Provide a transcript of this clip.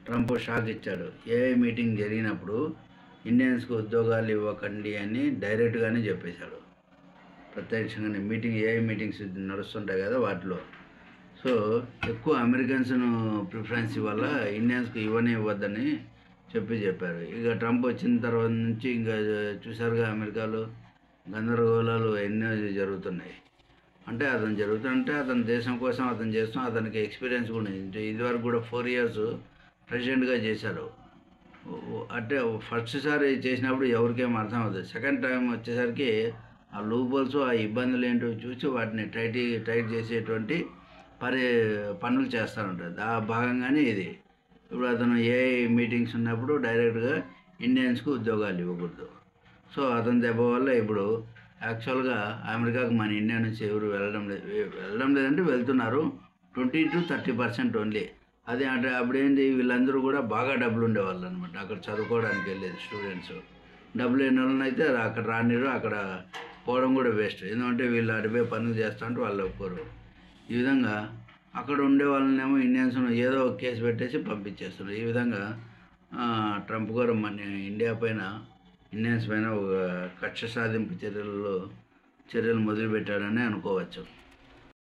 Trump shock ఇచ్చాడు. AI meeting జరిగినప్పుడు ఇండియన్స్‌కి ఉద్యోగాలు ఇవ్వకండి అని డైరెక్ట్‌గానే చెప్పేశాడు. ప్రత్యక్షంగానే ఏఐ మీటింగ్స్ నడుస్తుంటాయి కదా వాటిలో. సో, ఎక్కువ అమెరికన్స్‌ను ప్రిఫరెన్స్ వల్ల ఇండియన్స్‌కి ఇవ్వద్దని చెప్పారు. ఇక ట్రంప్ వచ్చిన తర్వాత నుంచి ఇంకా చూసారుగా అమెరికాలో గందరగోళాలు ఎన్నో జరుగుతున్నాయి. అంటే అతని దేశం కోసం అతను చేస్తున్నాం. అతనికి ఎక్స్పీరియన్స్ కూడా ఉంది. ఇదివరకు కూడా 4 ఇయర్స్ ప్రెసిడెంట్‌గా చేశారు. అంటే ఫస్ట్ సారి చేసినప్పుడు ఎవరికేం అర్థం అవ్వదు. సెకండ్ టైం వచ్చేసరికి ఆ లూప్ హోల్స్, ఆ ఇబ్బందులు ఏంటో చూసి వాటిని టైట్ చేసేటువంటి పనులు చేస్తూ ఉంటారు. ఆ భాగంగానే ఇది. ఇప్పుడు అతను ఏఐ మీటింగ్స్ ఉన్నప్పుడు డైరెక్ట్‌గా ఇండియన్స్‌కి ఉద్యోగాలు ఇవ్వకూడదు. సో, అతని దెబ్బ వల్ల ఇప్పుడు యాక్చువల్‌గా అమెరికాకు మన ఇండియా నుంచి ఎవరు వెళ్ళడం లేదంటే వెళ్తున్నారు. 20-30% ఓన్లీ. అదే అంటే అప్పుడేంటి వీళ్ళందరూ కూడా బాగా డబ్బులు ఉండేవాళ్ళు అనమాట. అక్కడ చదువుకోవడానికి వెళ్ళేది స్టూడెంట్స్. డబ్బులు లేని వాళ్ళనైతే అక్కడ రానిరు. అక్కడ పోవడం కూడా వేస్ట్. ఎందుకంటే వీళ్ళు అటుపోయి పనులు చేస్తా అంటే వాళ్ళు ఒప్పుకోరు. ఈ విధంగా అక్కడ ఉండే వాళ్ళనేమో ఇండియన్స్‌ను ఏదో ఒక కేసు పెట్టేసి పంపించేస్తున్నారు. ఈ విధంగా ట్రంప్ గారు మన ఇండియా పైన, ఇండియన్స్ పైన ఒక కక్ష సాధింపు చర్యలు మొదలుపెట్టాడని అనుకోవచ్చు.